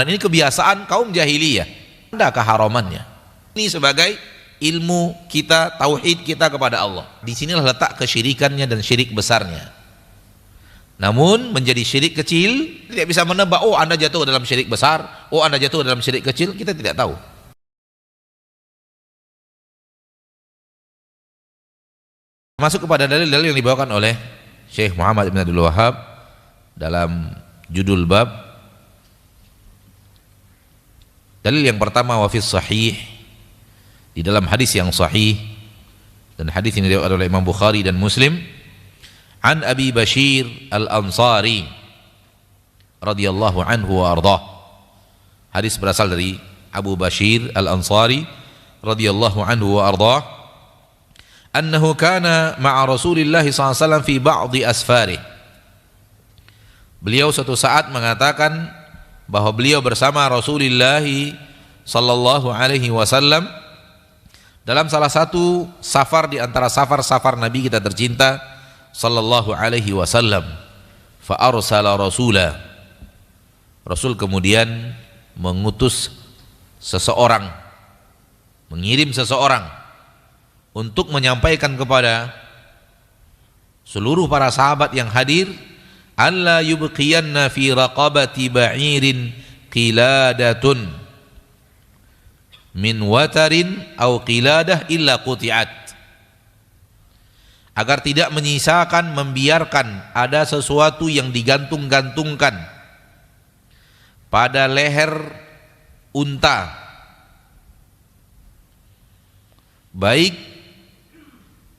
Dan ini kebiasaan kaum jahiliyah, tanda keharamannya. Ini sebagai ilmu kita, tauhid kita kepada Allah. Di sinilah letak kesyirikannya dan syirik besarnya. Namun menjadi syirik kecil tidak bisa menebak, oh Anda jatuh dalam syirik besar, oh Anda jatuh dalam syirik kecil, kita tidak tahu. Masuk kepada dalil-dalil yang dibawakan oleh Syekh Muhammad Ibn Abdul Wahhab dalam judul bab. Dalil yang pertama, wa fis sahih, di dalam hadis yang sahih, dan hadis ini diriwayatkan oleh Imam Bukhari dan Muslim, an Abi Bashir Al-Ansari radhiyallahu anhu wa ardhah. Hadis berasal dari Abu Bashir Al-Ansari radhiyallahu anhu wa ardhah, annahu kana ma'a Rasulillah sallallahu alaihi wasallam fi ba'dhi asfarih. Beliau suatu saat mengatakan bahwa beliau bersama Rasulullah sallallahu alaihi wasallam dalam salah satu safar di antara safar-safar Nabi kita tercinta sallallahu alaihi wasallam. Fa arsala rasula, Rasul kemudian mengutus seseorang, mengirim seseorang untuk menyampaikan kepada seluruh para sahabat yang hadir, alla yubqiyanna fi raqabati ba'irin qiladatun min watarin aw qiladah illa quti'at, agar tidak menyisakan, membiarkan ada sesuatu yang digantung-gantungkan pada leher unta, baik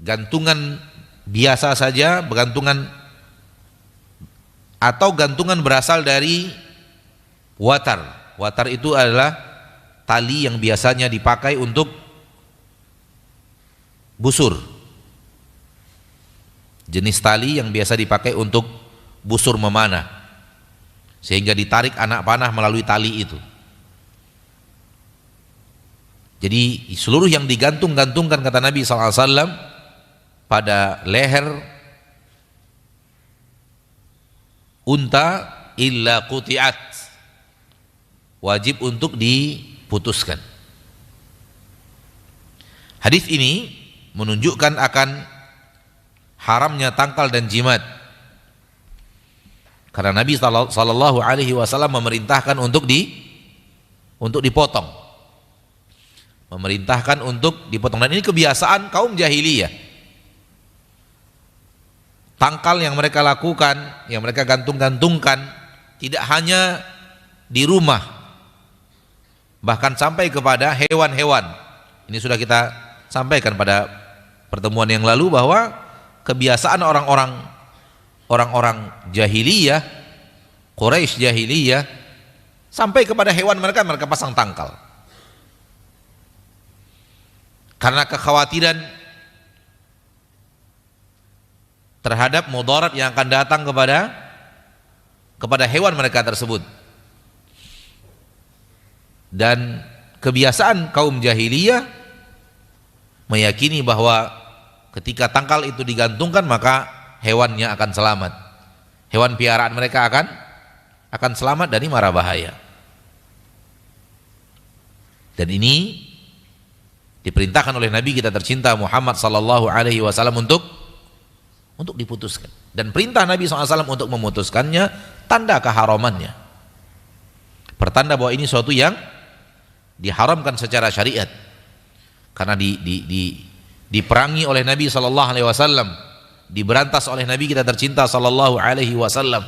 gantungan biasa saja, bergantungan atau gantungan berasal dari watar. Watar itu adalah tali yang biasanya dipakai untuk busur, jenis tali yang biasa dipakai untuk busur memanah, sehingga ditarik anak panah melalui tali itu. Jadi seluruh yang digantung-gantungkan, kata Nabi SAW, pada leher unta illa quti'at, wajib untuk diputuskan. Hadis ini menunjukkan akan haramnya tangkal dan jimat, karena Nabi sallallahu alaihi wasallam memerintahkan untuk dipotong, memerintahkan untuk dipotong. Dan ini kebiasaan kaum jahiliyah. Tangkal yang mereka lakukan, yang mereka gantung-gantungkan, tidak hanya di rumah, bahkan sampai kepada hewan-hewan. Ini sudah kita sampaikan pada pertemuan yang lalu bahwa kebiasaan orang-orang jahiliyah, Quraisy jahiliyah, sampai kepada hewan mereka pasang tangkal, karena kekhawatiran terhadap mudarat yang akan datang kepada hewan mereka tersebut. Dan kebiasaan kaum jahiliyah meyakini bahwa ketika tangkal itu digantungkan maka hewannya akan selamat, hewan piaraan mereka akan selamat dari mara bahaya. Dan ini diperintahkan oleh Nabi kita tercinta Muhammad sallallahu alaihi wasallam untuk diputuskan. Dan perintah Nabi SAW untuk memutuskannya tanda keharamannya, pertanda bahwa ini suatu yang diharamkan secara syariat, karena diperangi oleh Nabi SAW, diberantas oleh Nabi kita tercinta sallallahu alaihi wasallam,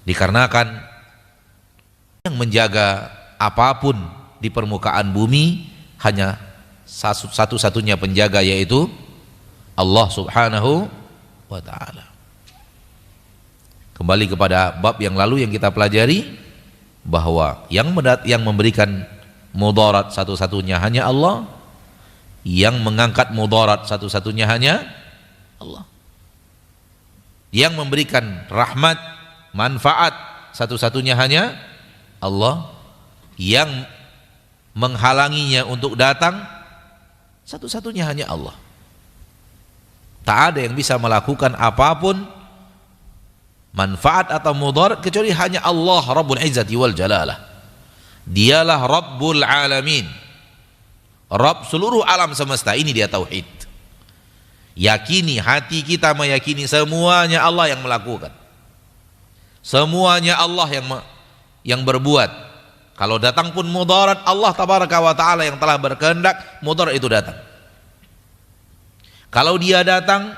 dikarenakan yang menjaga apapun di permukaan bumi hanya satu-satunya penjaga, yaitu Allah Subhanahu wa ta'ala. Kembali kepada bab yang lalu yang kita pelajari, bahwa yang memberikan mudarat satu-satunya hanya Allah, yang mengangkat mudarat satu-satunya hanya Allah, yang memberikan rahmat, manfaat satu-satunya hanya Allah, yang menghalanginya untuk datang satu-satunya hanya Allah. Tak ada yang bisa melakukan apapun manfaat atau mudarat kecuali hanya Allah Rabbul Izzati wal Jalalah. Dialah Rabbul Alamin, Rabb seluruh alam semesta. Ini dia tauhid. Yakini, hati kita meyakini semuanya Allah yang melakukan, semuanya Allah yang berbuat. Kalau datang pun mudarat, Allah tabaraka wa ta'ala yang telah berkehendak mudarat itu datang. Kalau dia datang,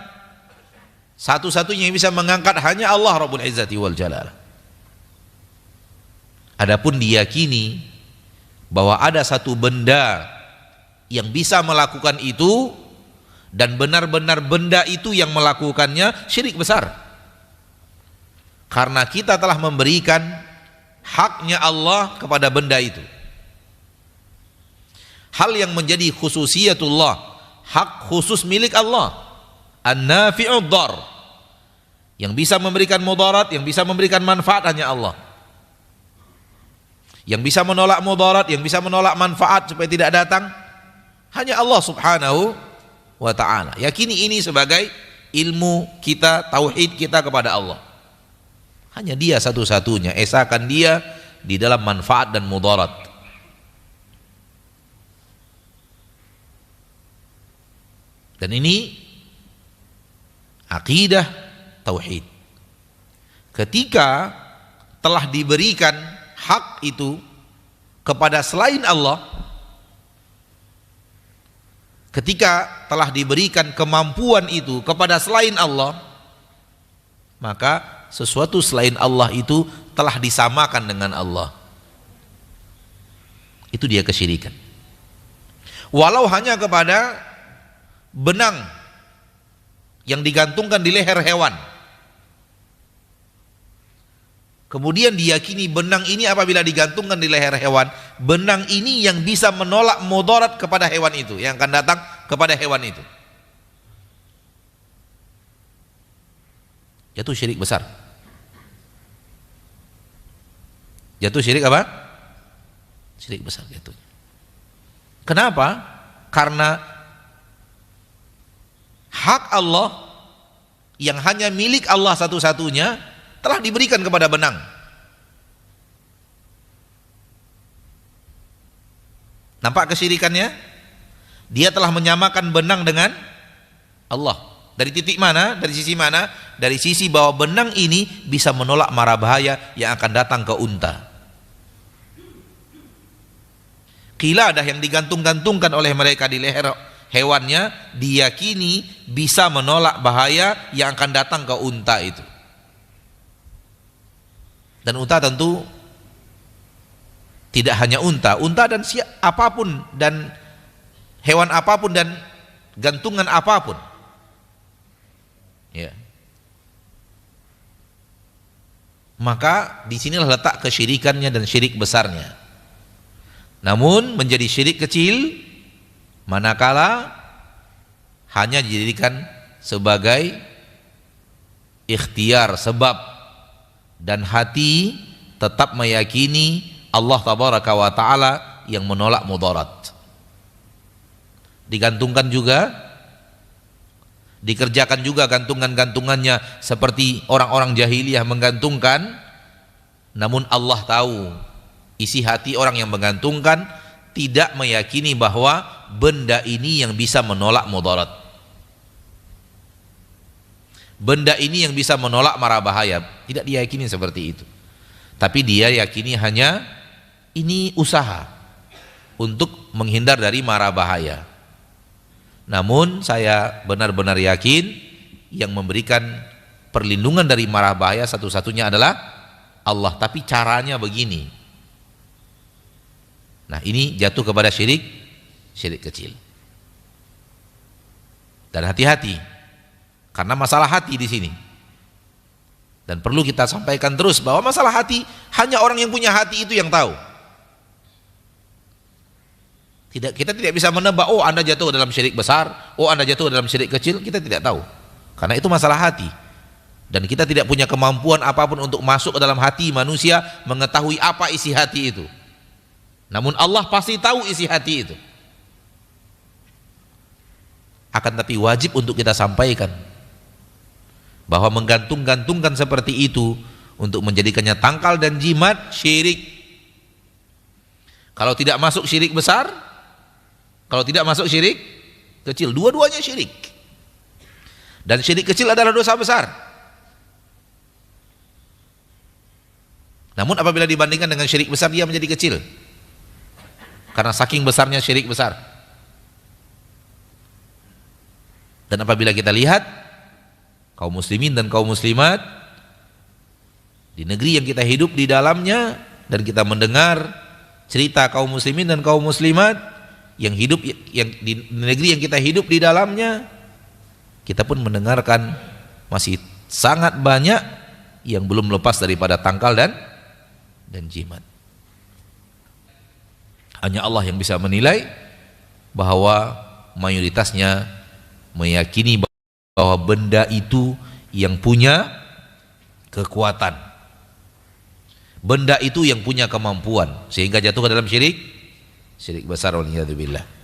satu-satunya yang bisa mengangkat hanya Allah Rabbul Izzati wal Jalalah. Adapun diyakini bahwa ada satu benda yang bisa melakukan itu dan benar-benar benda itu yang melakukannya, syirik besar. Karena kita telah memberikan haknya Allah kepada benda itu. Hal yang menjadi khususiyatullah, hak khusus milik Allah, an-nafi'ud dar, yang bisa memberikan mudarat, yang bisa memberikan manfaat hanya Allah. Yang bisa menolak mudarat, yang bisa menolak manfaat supaya tidak datang, hanya Allah subhanahu wa ta'ala. Yakini ini sebagai ilmu kita, tauhid kita kepada Allah. Hanya dia satu-satunya, esakan dia di dalam manfaat dan mudarat. Dan ini akidah tauhid. Ketika telah diberikan hak itu kepada selain Allah, ketika telah diberikan kemampuan itu kepada selain Allah, maka sesuatu selain Allah itu telah disamakan dengan Allah. Itu dia kesyirikan. Walau hanya kepada benang yang digantungkan di leher hewan, kemudian diyakini benang ini apabila digantungkan di leher hewan, benang ini yang bisa menolak mudarat kepada hewan itu, yang akan datang kepada hewan itu. Jatuh syirik besar. Jatuh syirik apa? Syirik besar jatuh. Kenapa? Karena hak Allah yang hanya milik Allah satu-satunya telah diberikan kepada benang. Nampak kesyirikannya? Dia telah menyamakan benang dengan Allah. Dari titik mana? Dari sisi mana? Dari sisi bahwa benang ini bisa menolak mara bahaya yang akan datang ke unta. Qiladah yang digantung-gantungkan oleh mereka di leher hewannya diyakini bisa menolak bahaya yang akan datang ke unta itu. Dan unta tentu tidak hanya unta dan apapun dan hewan apapun dan gantungan apapun. Ya. Maka disinilah letak kesyirikannya dan syirik besarnya. Namun menjadi syirik kecil manakala hanya dijadikan sebagai ikhtiar, sebab, dan hati tetap meyakini Allah tabaraka wa ta'ala yang menolak mudarat. Digantungkan juga, dikerjakan juga gantungan-gantungannya seperti orang-orang jahiliyah menggantungkan, namun Allah tahu isi hati orang yang menggantungkan, tidak meyakini bahwa benda ini yang bisa menolak mudarat, benda ini yang bisa menolak mara bahaya. Tidak diyakini seperti itu, tapi dia yakini hanya ini usaha untuk menghindar dari mara bahaya. Namun saya benar-benar yakin yang memberikan perlindungan dari mara bahaya satu-satunya adalah Allah. Tapi caranya begini. Nah, ini jatuh kepada syirik kecil. Dan hati-hati, karena masalah hati di sini. Dan perlu kita sampaikan terus bahwa masalah hati hanya orang yang punya hati itu yang tahu. Kita tidak bisa menebak, oh Anda jatuh dalam syirik besar, oh Anda jatuh dalam syirik kecil, kita tidak tahu. Karena itu masalah hati. Dan kita tidak punya kemampuan apapun untuk masuk ke dalam hati manusia, mengetahui apa isi hati itu. Namun Allah pasti tahu isi hati itu. Akan tapi wajib untuk kita sampaikan bahwa menggantung-gantungkan seperti itu untuk menjadikannya tangkal dan jimat syirik. Kalau tidak masuk syirik besar, kalau tidak masuk syirik kecil, dua-duanya syirik. Dan syirik kecil adalah dosa besar. Namun apabila dibandingkan dengan syirik besar, dia menjadi kecil. Karena saking besarnya syirik besar. Dan apabila kita lihat kaum muslimin dan kaum muslimat di negeri yang kita hidup di dalamnya, dan kita mendengar cerita kaum muslimin dan kaum muslimat yang hidup yang di negeri yang kita hidup di dalamnya, kita pun mendengarkan masih sangat banyak yang belum lepas daripada tangkal dan jimat. Hanya Allah yang bisa menilai, bahwa mayoritasnya meyakini bahwa benda itu yang punya kekuatan, benda itu yang punya kemampuan, sehingga jatuh ke dalam syirik besar, waliyadzubillah.